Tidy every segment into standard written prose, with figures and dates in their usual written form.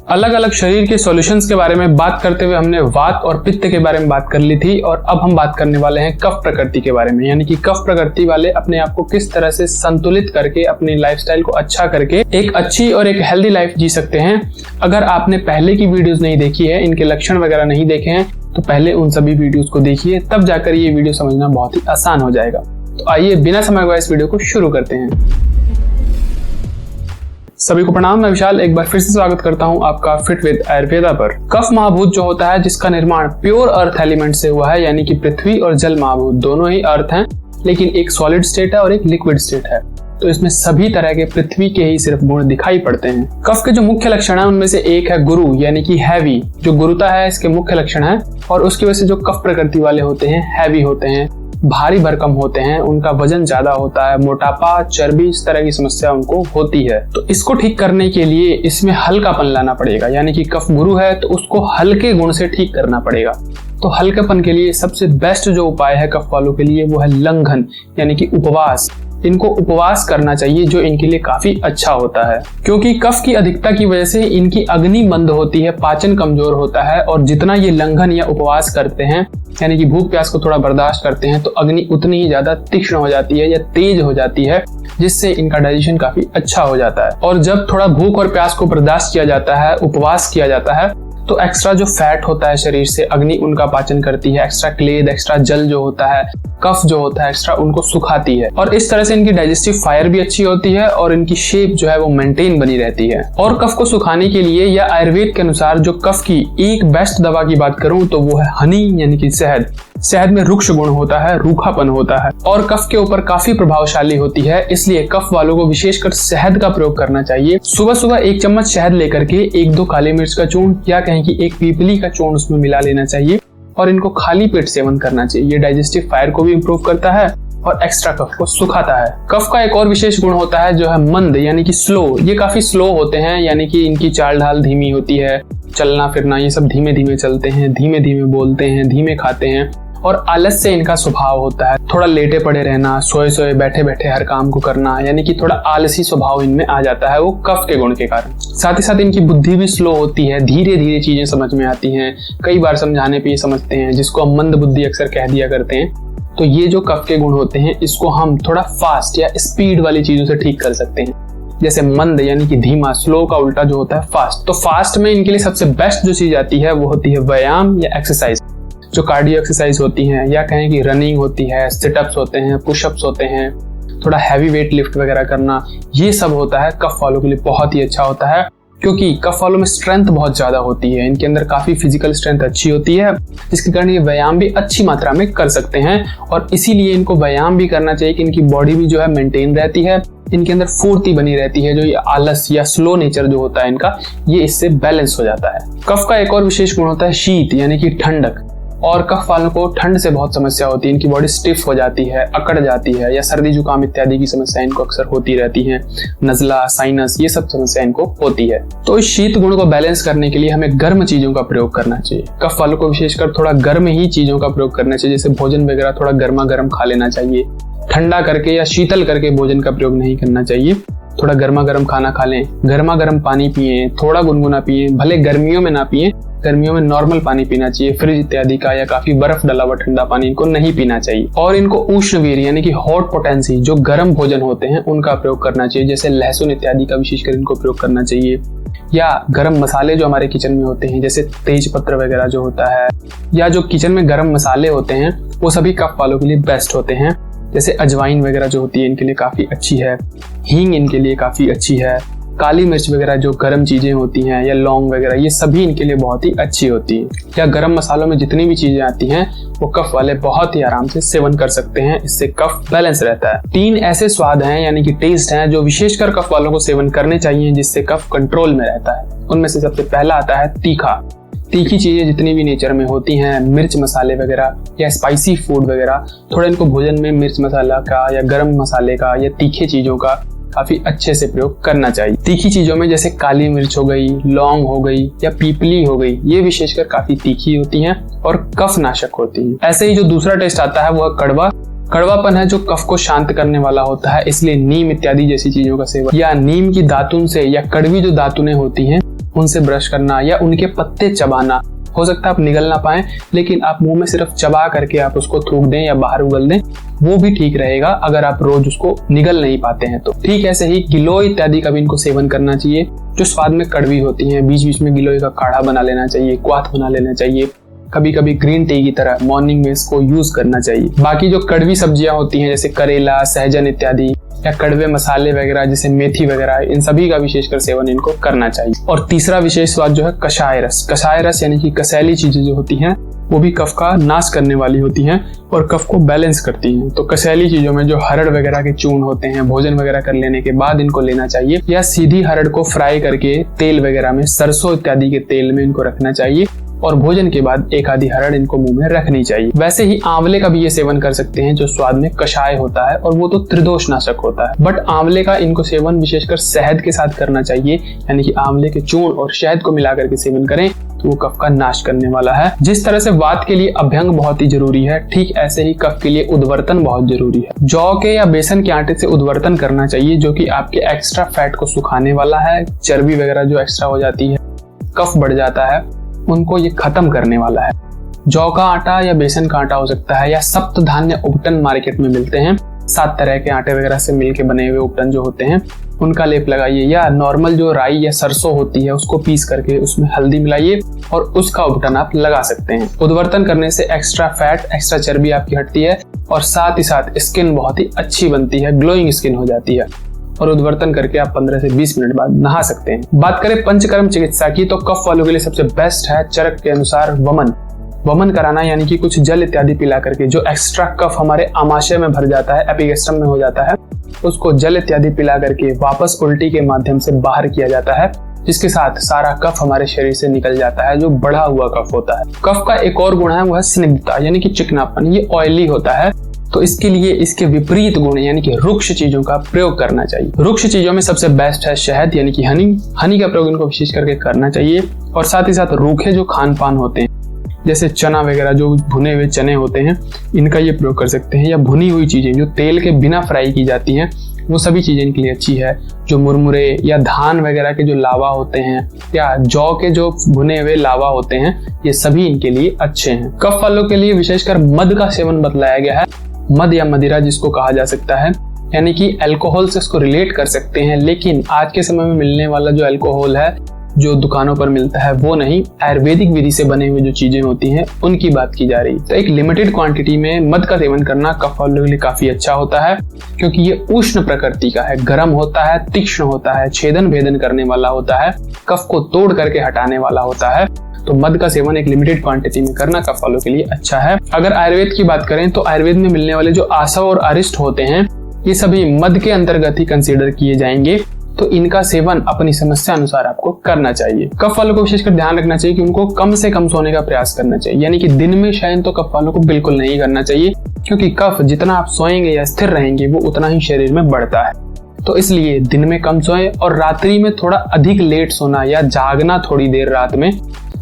अलग अलग शरीर के सॉल्यूशंस के बारे में बात करते हुए हमने वात और पित्त के बारे में बात कर ली थी, और अब हम बात करने वाले हैं कफ प्रकृति के बारे में, यानी कि कफ प्रकृति वाले अपने आप को किस तरह से संतुलित करके अपनी लाइफस्टाइल को अच्छा करके एक अच्छी और एक हेल्दी लाइफ जी सकते हैं। अगर आपने पहले की वीडियोस नहीं देखी है, इनके लक्षण वगैरह नहीं देखे हैं, तो पहले उन सभी वीडियोस को देखिए, तब जाकर ये वीडियो समझना बहुत ही आसान हो जाएगा। तो आइए बिना समय गवाए इस वीडियो को शुरू करते हैं। सभी को प्रणाम, मैं विशाल एक बार फिर से स्वागत करता हूं आपका फिट विद आयुर्वेदा पर। कफ महाभूत जो होता है, जिसका निर्माण प्योर अर्थ एलिमेंट से हुआ है, यानी कि पृथ्वी और जल महाभूत दोनों ही अर्थ हैं, लेकिन एक सॉलिड स्टेट है और एक लिक्विड स्टेट है। तो इसमें सभी तरह के पृथ्वी के ही सिर्फ गुण दिखाई पड़ते हैं। कफ के जो मुख्य लक्षण है उनमें से एक है गुरु, यानी कि हैवी। जो गुरुता है इसके मुख्य लक्षण है, और उसकी वजह से जो कफ प्रकृति वाले होते हैं हैवी होते हैं, भारी भरकम होते हैं, उनका वजन ज्यादा होता है, मोटापा, चर्बी, इस तरह की समस्या उनको होती है। तो इसको ठीक करने के लिए इसमें हल्कापन लाना पड़ेगा, यानी कि कफ गुरु है तो उसको हल्के गुण से ठीक करना पड़ेगा। तो हल्केपन के लिए सबसे बेस्ट जो उपाय है कफ वालों के लिए वो है लंघन, यानी कि उपवास। इनको उपवास करना चाहिए, जो इनके लिए काफी अच्छा होता है, क्योंकि कफ की अधिकता की वजह से इनकी अग्नि मंद होती है, पाचन कमजोर होता है, और जितना ये लंघन या उपवास करते हैं, यानी कि भूख प्यास को थोड़ा बर्दाश्त करते हैं, तो अग्नि उतनी ही ज्यादा तीक्ष्ण हो जाती है या तेज हो जाती है, जिससे इनका डाइजेशन काफी अच्छा हो जाता है। और जब थोड़ा भूख और प्यास को बर्दाश्त किया जाता है, उपवास किया जाता है, तो एक्स्ट्रा जो फैट होता है शरीर से अग्नि उनका पाचन करती है, एक्स्ट्रा क्लेद, एक्स्ट्रा जल जो होता है, कफ जो होता है एक्स्ट्रा, उनको सुखाती है, और इस तरह से इनकी डाइजेस्टिव फायर भी अच्छी होती है और इनकी शेप जो है वो मेंटेन बनी रहती है। और कफ को सुखाने के लिए या आयुर्वेद के अनुसार जो कफ की एक बेस्ट दवा की बात करूं तो वो है हनी, यानी कि शहद। शहद में रुक्ष गुण होता है, रूखापन होता है, और कफ के ऊपर काफी प्रभावशाली होती है, इसलिए कफ वालों को विशेषकर शहद का प्रयोग करना चाहिए। सुबह सुबह 1 चम्मच शहद लेकर के 1-2 काली मिर्च का चूर्ण या कहें कि 1 पीपली का चूर्ण उसमें मिला लेना चाहिए, और इनको खाली पेट सेवन करना चाहिए। ये डाइजेस्टिव फायर को भी इम्प्रूव करता है और एक्स्ट्रा कफ को सुखाता है। कफ का एक और विशेष गुण होता है जो है मंद, यानी कि स्लो। ये काफी स्लो होते हैं, यानी कि इनकी चाल ढाल धीमी होती है, चलना फिरना ये सब धीमे धीमे चलते हैं, धीमे धीमे बोलते हैं, धीमे खाते हैं, और आलस से इनका स्वभाव होता है। थोड़ा लेटे पड़े रहना, सोए सोए बैठे बैठे हर काम को करना, यानी कि थोड़ा आलसी स्वभाव इनमें आ जाता है, वो कफ के गुण के कारण। साथ ही साथ इनकी बुद्धि भी स्लो होती है, धीरे धीरे चीजें समझ में आती हैं, कई बार समझाने पे ये समझते हैं, जिसको हम मंद बुद्धि अक्सर कह दिया करते हैं। तो ये जो कफ के गुण होते हैं, इसको हम थोड़ा फास्ट या स्पीड वाली चीजों से ठीक कर सकते हैं। जैसे मंद यानी कि धीमा, स्लो का उल्टा जो होता है फास्ट। तो फास्ट में इनके लिए सबसे बेस्ट जो चीज आती है वो होती है व्यायाम या एक्सरसाइज। जो कार्डियो एक्सरसाइज होती हैं, या कहें कि रनिंग होती है, सिटअप्स होते हैं, पुशअप्स होते हैं, थोड़ा हैवी वेट लिफ्ट वगैरह करना, ये सब होता है कफ वालों के लिए बहुत ही अच्छा होता है, क्योंकि कफ वालों में स्ट्रेंथ बहुत ज्यादा होती है। इनके अंदर काफी फिजिकल स्ट्रेंथ अच्छी होती है, जिसके कारण ये व्यायाम भी अच्छी मात्रा में कर सकते हैं, और इसीलिए इनको व्यायाम भी करना चाहिए कि इनकी बॉडी भी जो है मेंटेन रहती है, इनके अंदर फुर्ती बनी रहती है। जो ये आलस या स्लो नेचर जो होता है इनका, ये इससे बैलेंस हो जाता है। कफ का एक और विशेष गुण होता है शीत, यानी कि ठंडक। और कफ वालों को ठंड से बहुत समस्या होती है, इनकी बॉडी स्टिफ हो जाती है, अकड़ जाती है, या सर्दी जुकाम इत्यादि की समस्या इनको अक्सर होती रहती है, नजला, साइनस, ये सब समस्या इनको होती है। तो इस शीत गुण को बैलेंस करने के लिए हमें गर्म चीजों का प्रयोग करना चाहिए। कफ वालों को विशेषकर थोड़ा गर्म ही चीजों का प्रयोग करना चाहिए, जैसे भोजन वगैरह थोड़ा गर्मा गर्म खा लेना चाहिए, ठंडा करके या शीतल करके भोजन का प्रयोग नहीं करना चाहिए। थोड़ा गर्मा गर्म खाना खा लें, गर्मा गर्म पानी पिए, थोड़ा गुनगुना पिए, भले गर्मियों में ना पिए, गर्मियों में नॉर्मल पानी पीना चाहिए, फ्रिज इत्यादि का या काफी बर्फ डला हुआ ठंडा पानी इनको नहीं पीना चाहिए। और इनको उष्णवीर यानी कि हॉट पोटेंसी, जो गर्म भोजन होते हैं उनका प्रयोग करना चाहिए, जैसे लहसुन इत्यादि का विशेषकर इनको प्रयोग करना चाहिए, या गर्म मसाले जो हमारे किचन में होते हैं, जैसे तेज पत्र वगैरह जो होता है, या जो किचन में गर्म मसाले होते हैं, वो सभी कफ वालों के लिए बेस्ट होते हैं। जैसे अजवाइन वगैरह जो होती है इनके लिए काफी अच्छी है, हींग इनके लिए काफी अच्छी है, काली मिर्च वगैरह जो गर्म चीजें होती हैं, या लौंग वगैरह, ये सभी इनके लिए बहुत ही अच्छी होती है। या गर्म मसालों में जितनी भी चीजें आती हैं वो कफ वाले बहुत ही आराम से सेवन कर सकते हैं, इससे कफ बैलेंस रहता है। 3 ऐसे स्वाद हैं, यानी कि टेस्ट हैं, जो विशेषकर कफ वालों को सेवन करने चाहिए, जिससे कफ कंट्रोल में रहता है। उनमें से सबसे पहला आता है तीखा। तीखी चीजें जितनी भी नेचर में होती हैं, मिर्च मसाले वगैरह या स्पाइसी फूड वगैरह, थोड़ा इनको भोजन में मिर्च मसाला का या गरम मसाले का या तीखे चीजों का काफी अच्छे से प्रयोग करना चाहिए। तीखी चीजों में जैसे काली मिर्च हो गई, लौंग हो गई या पीपली हो गई, ये विशेषकर काफी तीखी होती हैं और कफ नाशक होती हैं। ऐसे ही जो दूसरा टेस्ट आता है वो है कड़वा। कड़वापन है जो कफ को शांत करने वाला होता है, इसलिए नीम इत्यादि जैसी चीजों का सेवन या नीम की दातुन से या कड़वी जो दातुनें होती हैं उनसे ब्रश करना या उनके पत्ते चबाना। हो सकता है आप निगल ना पाए, लेकिन आप मुंह में सिर्फ चबा करके आप उसको थूक दें या बाहर उगल दें, वो भी ठीक रहेगा अगर आप रोज उसको निगल नहीं पाते हैं तो। ठीक ऐसे ही गिलोय इत्यादि का भी इनको सेवन करना चाहिए जो स्वाद में कड़वी होती हैं। बीच बीच में गिलोय का काढ़ा बना लेना चाहिए, क्वाथ बना लेना चाहिए, कभी कभी ग्रीन टी की तरह मॉर्निंग में इसको यूज करना चाहिए। बाकी जो कड़वी सब्जियां होती हैं जैसे करेला, सहजन इत्यादि या कड़वे मसाले वगैरह जैसे मेथी वगैरह, इन सभी का विशेषकर सेवन इनको करना चाहिए। और तीसरा विशेष स्वाद जो है कषाय रस। कषाय रस यानी कि कसैली चीजें जो होती हैं वो भी कफ का नाश करने वाली होती हैं और कफ को बैलेंस करती हैं। तो कसैली चीजों में जो हरड़ वगैरह के चूर्ण होते हैं, भोजन वगैरह कर लेने के बाद इनको लेना चाहिए, या सीधी हरड़ को फ्राई करके तेल वगैरह में, सरसों इत्यादि के तेल में इनको रखना चाहिए और भोजन के बाद एक आधी हरड़ इनको मुंह में रखनी चाहिए। वैसे ही आंवले का भी ये सेवन कर सकते हैं जो स्वाद में कषाय होता है और वो तो त्रिदोष नाशक होता है। बट आंवले का इनको सेवन विशेषकर शहद के साथ करना चाहिए, यानी कि आंवले के चूर्ण और शहद को मिलाकर के सेवन करें तो वो कफ का नाश करने वाला है। जिस तरह से वात के लिए अभ्यंग बहुत ही जरूरी है, ठीक ऐसे ही कफ के लिए उद्वर्तन बहुत जरूरी है। जौ के या बेसन के आटे से उद्वर्तन करना चाहिए जो कि आपके एक्स्ट्रा फैट को सुखाने वाला है। चर्बी वगैरह जो एक्स्ट्रा हो जाती है, कफ बढ़ जाता है, उनको ये खत्म करने वाला है। जौ का आटा या बेसन का आटा हो सकता है, या सप्त धान्य उपटन मार्केट में मिलते हैं। 7 तरह के आटे वगैरह से मिलके बने हुए उपटन जो होते हैं उनका लेप लगाइए, या नॉर्मल जो राई या सरसों होती है उसको पीस करके उसमें हल्दी मिलाइए और उसका उपटन आप लगा सकते हैं। उद्वर्तन करने से एक्स्ट्रा फैट, एक्स्ट्रा चर्बी आपकी हटती है और साथ ही साथ स्किन बहुत ही अच्छी बनती है, ग्लोइंग स्किन हो जाती है। और उद्वर्तन करके आप 15 से 20 मिनट बाद नहा सकते हैं। बात करें पंचकर्म चिकित्सा की तो कफ वालों के लिए सबसे बेस्ट है चरक के अनुसार वमन कराना, यानी कि कुछ जल इत्यादि पिला करके जो एक्स्ट्रा कफ हमारे आमाशय में भर जाता है, एपिगेस्ट्रम में हो जाता है, उसको जल इत्यादि पिला करके वापस उल्टी के माध्यम से बाहर किया जाता है, जिसके साथ सारा कफ हमारे शरीर से निकल जाता है जो बढ़ा हुआ कफ होता है। कफ का एक और गुण है वो है स्निग्धता, यानी कि चिकनापन। ये ऑयली होता है तो इसके लिए इसके विपरीत गुण यानी कि रुक्ष चीजों का प्रयोग करना चाहिए। रुक्ष चीजों में सबसे बेस्ट है शहद यानी कि हनी का प्रयोग इनको विशेष करके करना चाहिए। और साथ ही साथ रूखे जो खान पान होते हैं जैसे चना वगैरह, जो भुने हुए चने होते हैं, इनका ये प्रयोग कर सकते हैं। या भुनी हुई चीजें जो तेल के बिना फ्राई की जाती हैं, वो सभी चीजें इनके लिए अच्छी है। जो मुरमुरे या धान वगैरह के जो लावा होते हैं या जौ के जो भुने हुए लावा होते हैं, ये सभी इनके लिए अच्छे हैं। कफ वालों के लिए विशेषकर मद का सेवन बतलाया गया है। मद या मदिरा जिसको कहा जा सकता है, यानी कि अल्कोहल से इसको रिलेट कर सकते हैं, लेकिन आज के समय में मिलने वाला जो अल्कोहल है जो दुकानों पर मिलता है वो नहीं, आयुर्वेदिक विधि से बने हुए जो चीजें होती हैं उनकी बात की जा रही। तो एक लिमिटेड क्वांटिटी में मद का सेवन करना कफ वालों के लिए काफी अच्छा होता है, क्योंकि ये उष्ण प्रकृति का है, गर्म होता है, तीक्ष्ण होता है, छेदन भेदन करने वाला होता है, कफ को तोड़ करके हटाने वाला होता है। तो मद का सेवन एक लिमिटेड क्वांटिटी में करना कफ वालों के लिए अच्छा है। अगर आयुर्वेद की बात करें तो आयुर्वेद में मिलने वाले जो आसव और अरिष्ट होते हैं, ये सभी मद के अंतर्गत ही कंसीडर किए जाएंगे। तो इनका सेवन अपनी समस्या अनुसार आपको करना चाहिए। कफ वालों को विशेषकर ध्यान रखना चाहिए कि उनको कम से कम सोने का प्रयास करना चाहिए, यानी कि दिन में शयन तो कफ वालों को बिल्कुल नहीं करना चाहिए, क्योंकि कफ जितना आप सोएंगे या स्थिर रहेंगे वो उतना ही शरीर में बढ़ता है। तो इसलिए दिन में कम सोएं और रात्रि में थोड़ा अधिक लेट सोना या जागना थोड़ी देर रात में।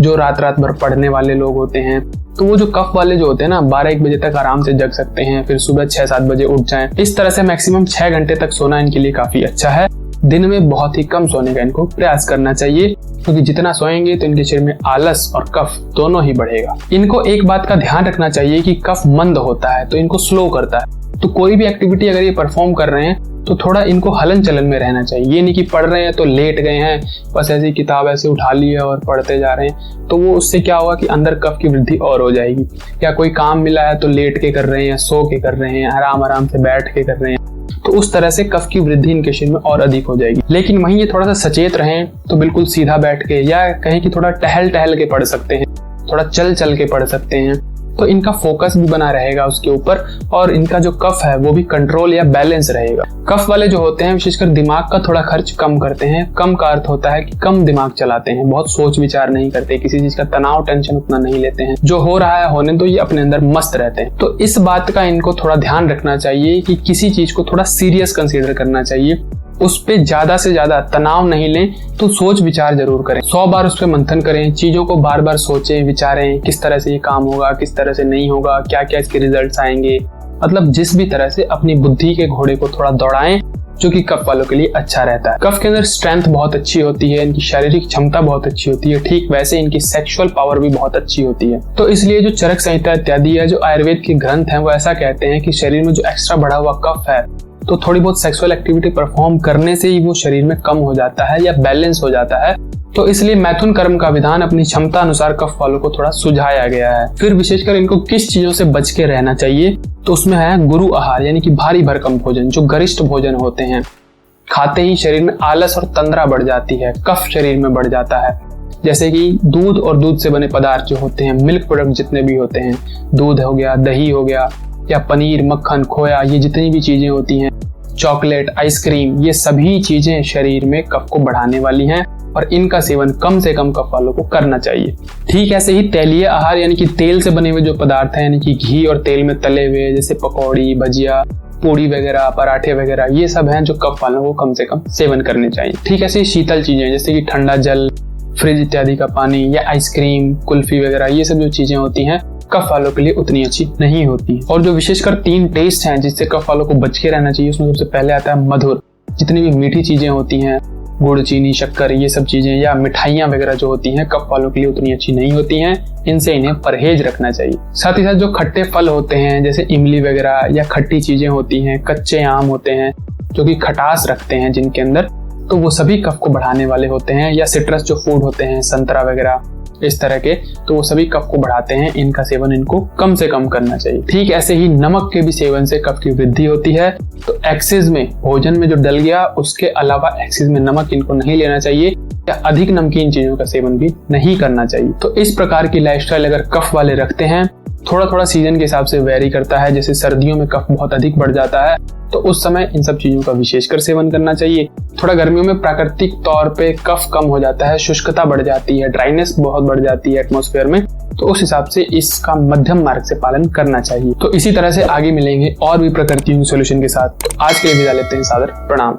जो रात भर पढ़ने वाले लोग होते हैं तो वो जो कफ वाले जो होते हैं ना, 12-1 बजे तक आराम से जग सकते हैं, फिर सुबह 6-7 बजे उठ जाएं। इस तरह से मैक्सिमम 6 घंटे तक सोना इनके लिए काफी अच्छा है। दिन में बहुत ही कम सोने का इनको प्रयास करना चाहिए, क्योंकि जितना सोएंगे तो इनके शरीर में आलस और कफ दोनों ही बढ़ेगा। इनको एक बात का ध्यान रखना चाहिए कि कफ मंद होता है तो इनको स्लो करता है। तो कोई भी एक्टिविटी अगर ये परफॉर्म कर रहे हैं तो थोड़ा इनको हलन चलन में रहना चाहिए। ये नहीं कि पढ़ रहे हैं तो लेट गए हैं, बस ऐसी किताब ऐसे उठा ली है और पढ़ते जा रहे हैं, तो वो उससे क्या होगा कि अंदर कफ की वृद्धि और हो जाएगी। या कोई काम मिला है तो लेट के कर रहे हैं, सो के कर रहे हैं, आराम से बैठ के कर रहे हैं, तो उस तरह से कफ की वृद्धि इनके शरीर में और अधिक हो जाएगी। लेकिन वहीं ये थोड़ा सा सचेत रहें तो बिल्कुल सीधा बैठ के, या कहें कि थोड़ा टहल के पढ़ सकते हैं, थोड़ा चल के पढ़ सकते हैं, तो इनका फोकस भी बना रहेगा उसके ऊपर और इनका जो कफ है वो भी कंट्रोल या बैलेंस रहेगा। कफ वाले जो होते हैं विशेषकर दिमाग का थोड़ा खर्च कम करते हैं। कम का अर्थ होता है कि कम दिमाग चलाते हैं, बहुत सोच विचार नहीं करते, किसी चीज का तनाव टेंशन उतना नहीं लेते हैं। जो हो रहा है होने दो, ये अपने अंदर मस्त रहते हैं। तो इस बात का इनको थोड़ा ध्यान रखना चाहिए कि किसी चीज को थोड़ा सीरियस कंसीडर करना चाहिए, उस पे ज्यादा से ज्यादा तनाव नहीं लें, तो सोच विचार जरूर करें। 100 बार उस पे मंथन करें, चीजों को बार बार सोचें, विचारें, किस तरह से ये काम होगा, किस तरह से नहीं होगा, क्या क्या इसके रिजल्ट्स आएंगे, मतलब जिस भी तरह से अपनी बुद्धि के घोड़े को थोड़ा दौड़ाएं, जो कि कफ वालों के लिए अच्छा रहता है। कफ के अंदर स्ट्रेंथ बहुत अच्छी होती है, इनकी शारीरिक क्षमता बहुत अच्छी होती है, ठीक वैसे इनकी सेक्सुअल पावर भी बहुत अच्छी होती है। तो इसलिए जो चरक संहिता इत्यादि है, जो आयुर्वेद के ग्रंथ हैं, वो ऐसा कहते हैं कि शरीर में जो एक्स्ट्रा बढ़ा हुआ कफ है, तो थोड़ी बहुत सेक्सुअल एक्टिविटी परफॉर्म करने से ही वो शरीर में कम हो जाता है या बैलेंस हो जाता है। तो इसलिए मैथुन कर्म का विधान अपनी क्षमता अनुसार कफ वालों को थोड़ा सुझाया गया है। फिर विशेषकर इनको किस चीजों से बच के रहना चाहिए, तो उसमें है गुरु आहार, यानी कि भारी भरकम भोजन, जो गरिष्ठ भोजन होते हैं। खाते ही शरीर में आलस और तंद्रा बढ़ जाती है, कफ शरीर में बढ़ जाता है। जैसे कि दूध और दूध से बने पदार्थ जो होते हैं, मिल्क प्रोडक्ट जितने भी होते हैं, दूध हो गया, दही हो गया, या पनीर, मक्खन, खोया, ये जितनी भी चीजें होती हैं, चॉकलेट, आइसक्रीम, ये सभी चीजें शरीर में कफ को बढ़ाने वाली हैं और इनका सेवन कम से कम कफ वालों को करना चाहिए। ठीक ऐसे ही तैलीय आहार, यानी कि तेल से बने हुए जो पदार्थ हैं, यानी कि घी और तेल में तले हुए, जैसे पकौड़ी, भजिया, पूड़ी वगैरह, पराठे वगैरह, ये सब हैं जो कफ वालों को कम से कम सेवन करने चाहिए। ठीक ऐसे ही शीतल चीजें जैसे कि ठंडा जल, फ्रिज इत्यादि का पानी, या आइसक्रीम, कुल्फी वगैरह, ये सब जो चीजें होती हैं कफ वालों के लिए उतनी अच्छी नहीं होती। और जो विशेषकर 3 टेस्ट हैं जिससे कफ वालों को बच के रहना चाहिए, उसमें सबसे पहले आता है मधुर। जितनी भी मीठी चीजें होती हैं, गुड़, चीनी, शक्कर, ये सब चीजें, या मिठाइयाँ वगैरह जो होती हैं, कफ वालों के लिए उतनी अच्छी नहीं होती हैं, इनसे इन्हें परहेज रखना चाहिए। साथ ही साथ जो खट्टे फल होते हैं, जैसे इमली वगैरह, या खट्टी चीजें होती हैं, कच्चे आम होते हैं जो कि खटास रखते हैं जिनके अंदर, तो वो सभी कफ को बढ़ाने वाले होते हैं। या सिट्रस जो फूड होते हैं, संतरा वगैरह इस तरह के, तो वो सभी कफ को बढ़ाते हैं। इनका सेवन इनको कम से कम करना चाहिए। ठीक ऐसे ही नमक के भी सेवन से कफ की वृद्धि होती है। तो एक्सेस में, भोजन में जो डल गया, उसके अलावा एक्सेस में नमक इनको नहीं लेना चाहिए, या अधिक नमकीन चीजों का सेवन भी नहीं करना चाहिए। तो इस प्रकार की लाइफस्टाइल अगर कफ वाले रखते हैं, थोड़ा थोड़ा सीजन के हिसाब से वेरी करता है, जैसे सर्दियों में कफ बहुत अधिक बढ़ जाता है, तो उस समय इन सब चीजों का विशेषकर सेवन करना चाहिए। थोड़ा गर्मियों में प्राकृतिक तौर पे कफ कम हो जाता है, शुष्कता बढ़ जाती है, ड्राइनेस बहुत बढ़ जाती है एटमॉस्फेयर में, तो उस हिसाब से इसका मध्यम मार्ग से पालन करना चाहिए। तो इसी तरह से आगे मिलेंगे और भी प्रकृति के सॉल्यूशन के साथ। आज के लिए विदा लेते हैं, सादर प्रणाम।